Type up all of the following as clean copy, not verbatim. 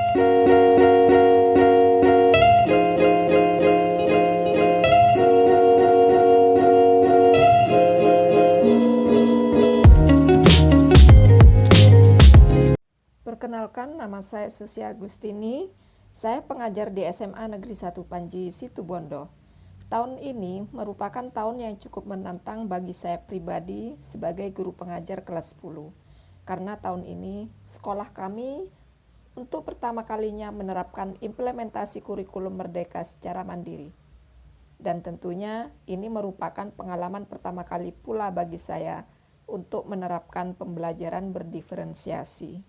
Perkenalkan, nama saya Susi Agustini. Saya pengajar di SMA Negeri 1 Panji, Situbondo. Tahun ini merupakan tahun yang cukup menantang bagi saya pribadi sebagai guru pengajar kelas 10. Karena tahun ini sekolah kami untuk pertama kalinya menerapkan implementasi kurikulum merdeka secara mandiri. Dan tentunya ini merupakan pengalaman pertama kali pula bagi saya untuk menerapkan pembelajaran berdiferensiasi.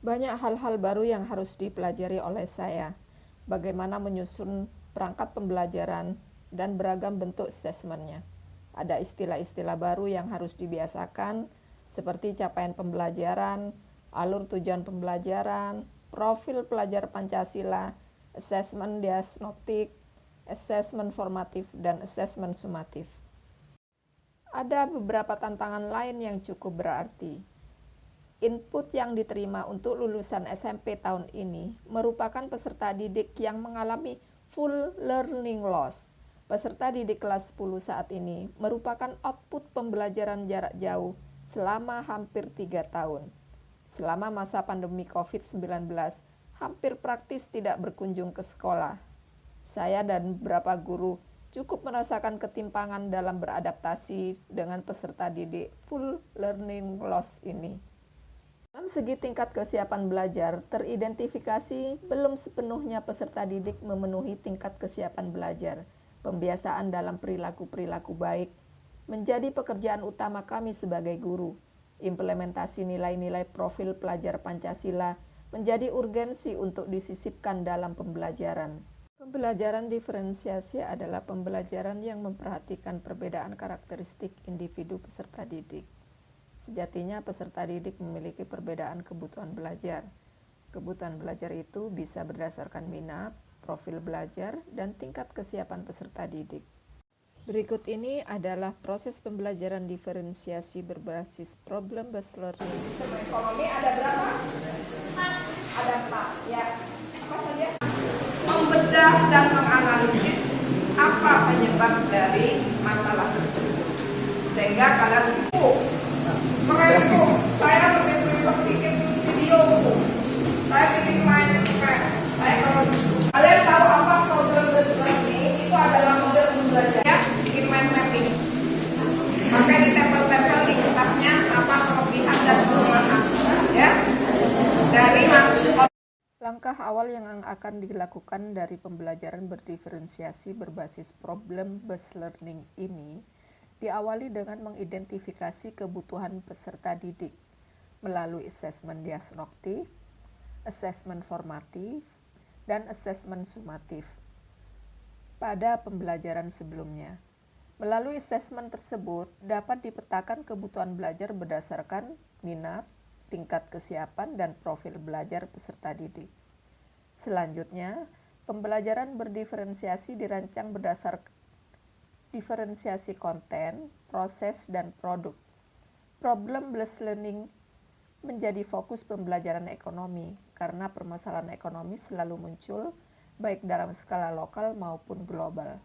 Banyak hal-hal baru yang harus dipelajari oleh saya, bagaimana menyusun perangkat pembelajaran dan beragam bentuk asesmennya. Ada istilah-istilah baru yang harus dibiasakan, seperti capaian pembelajaran, alur tujuan pembelajaran, profil pelajar Pancasila, asesmen diagnostik, asesmen formatif, dan asesmen sumatif. Ada beberapa tantangan lain yang cukup berarti. Input yang diterima untuk lulusan SMP tahun ini merupakan peserta didik yang mengalami full learning loss. Peserta didik kelas 10 saat ini merupakan output pembelajaran jarak jauh selama hampir 3 tahun. Selama masa pandemi COVID-19, hampir praktis tidak berkunjung ke sekolah. Saya dan beberapa guru cukup merasakan ketimpangan dalam beradaptasi dengan peserta didik full learning loss ini. Dalam segi tingkat kesiapan belajar, teridentifikasi belum sepenuhnya peserta didik memenuhi tingkat kesiapan belajar. Pembiasaan dalam perilaku-perilaku baik menjadi pekerjaan utama kami sebagai guru. Implementasi nilai-nilai profil pelajar Pancasila menjadi urgensi untuk disisipkan dalam pembelajaran. Pembelajaran diferensiasi adalah pembelajaran yang memperhatikan perbedaan karakteristik individu peserta didik. Sejatinya peserta didik memiliki perbedaan kebutuhan belajar. Kebutuhan belajar itu bisa berdasarkan minat, profil belajar, dan tingkat kesiapan peserta didik. Berikut ini adalah proses pembelajaran diferensiasi berbasis problem-based learning. Ekonomi ada berapa? 4. Ada 4, ya. Apa saja? Membedah dan menganalisis apa penyebab dari masalah tersebut. Sehingga kalian merespon, saya lebih bikin video, saya bikin main event, saya kalau kalian tahu apa problem based learning itu adalah model pembelajaran ya, bikin mind mapping, maka ditempel-tempel di kertasnya apa kelebihan dan kelemahan ya dari Langkah awal yang akan dilakukan dari pembelajaran berdiferensiasi berbasis problem based learning ini diawali dengan mengidentifikasi kebutuhan peserta didik melalui asesmen diagnostik, asesmen formatif, dan asesmen sumatif pada pembelajaran sebelumnya. Melalui asesmen tersebut dapat dipetakan kebutuhan belajar berdasarkan minat, tingkat kesiapan, dan profil belajar peserta didik. Selanjutnya, pembelajaran berdiferensiasi dirancang berdasarkan diferensiasi konten, proses, dan produk. Problem-based learning menjadi fokus pembelajaran ekonomi karena permasalahan ekonomi selalu muncul baik dalam skala lokal maupun global.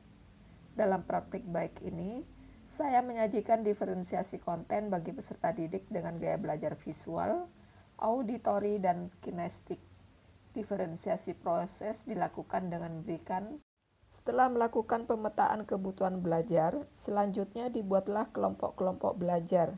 Dalam praktik baik ini, saya menyajikan diferensiasi konten bagi peserta didik dengan gaya belajar visual, auditori, dan kinestik. Diferensiasi proses dilakukan dengan memberikan. Setelah melakukan pemetaan kebutuhan belajar, selanjutnya dibuatlah kelompok-kelompok belajar.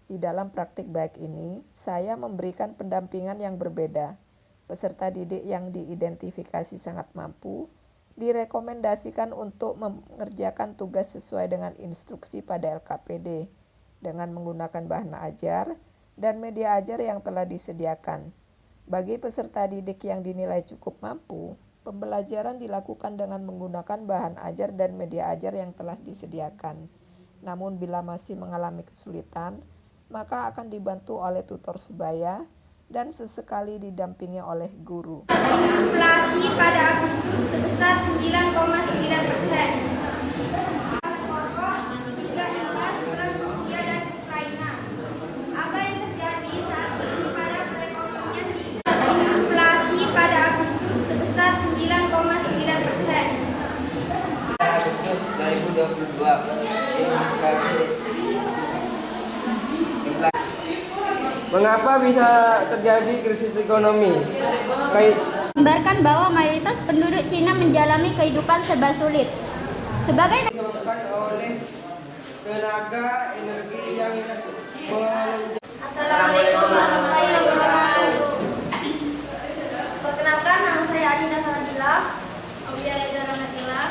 Di dalam praktik baik ini, saya memberikan pendampingan yang berbeda. Peserta didik yang diidentifikasi sangat mampu, direkomendasikan untuk mengerjakan tugas sesuai dengan instruksi pada LKPD, dengan menggunakan bahan ajar dan media ajar yang telah disediakan. Bagi peserta didik yang dinilai cukup mampu, pembelajaran dilakukan dengan menggunakan bahan ajar dan media ajar yang telah disediakan. Namun bila masih mengalami kesulitan, maka akan dibantu oleh tutor sebaya dan sesekali didampingi oleh guru. Inflasi pada Agustus sebesar 9,9%. Apa yang terjadi saat ini pada perekonomian di inflasi pada Mengapa bisa terjadi krisis ekonomi? Menggambarkan bahwa mayoritas penduduk Cina menjalani kehidupan serba sulit. Sebagai Disebabkan oleh tenaga energi yang melonjak. Assalamualaikum warahmatullahi wabarakatuh. Perkenalkan, nama saya Adinda Fadila. Aulia Reza Ramadila.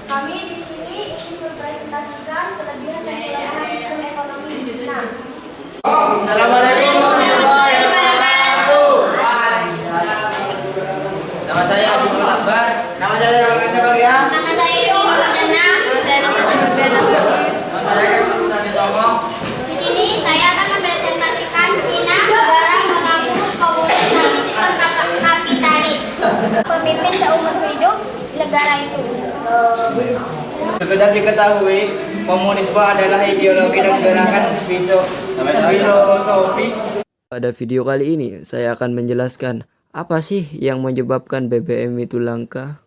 Kami di sini ingin mempresentasikan kelebihan dan kelemahan sistem ekonomi di China. Assalamualaikum warahmatullahi wabarakatuh. Nama saya Abdul Akbar. Nama saya Yohanes Bagia. Nama saya Ibu Jana. Di sini saya akan mempresentasikan Cina, negara mengaku komunis dalam sistem kapitalis. Pemimpin seumur hidup negara itu. Sudah diketahui, komunisme adalah ideologi dan gerakan filosofi. Pada video kali ini, saya akan menjelaskan apa sih yang menyebabkan BBM itu langka.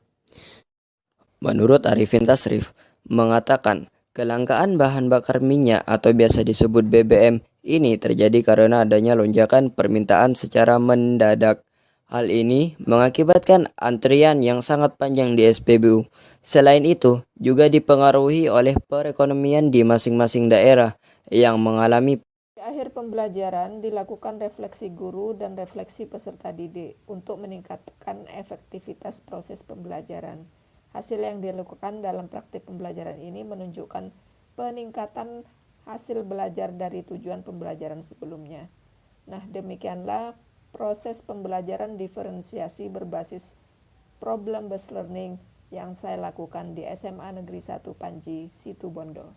Menurut Arifin Tasrif, mengatakan kelangkaan bahan bakar minyak atau biasa disebut BBM ini terjadi karena adanya lonjakan permintaan secara mendadak. Hal ini mengakibatkan antrian yang sangat panjang di SPBU. Selain itu, juga dipengaruhi oleh perekonomian di masing-masing daerah yang mengalami. Di akhir pembelajaran dilakukan refleksi guru dan refleksi peserta didik untuk meningkatkan efektivitas proses pembelajaran. Hasil yang dilakukan dalam praktik pembelajaran ini menunjukkan peningkatan hasil belajar dari tujuan pembelajaran sebelumnya. Nah, demikianlah proses pembelajaran diferensiasi berbasis problem based learning yang saya lakukan di SMA Negeri 1 Panji, Situbondo.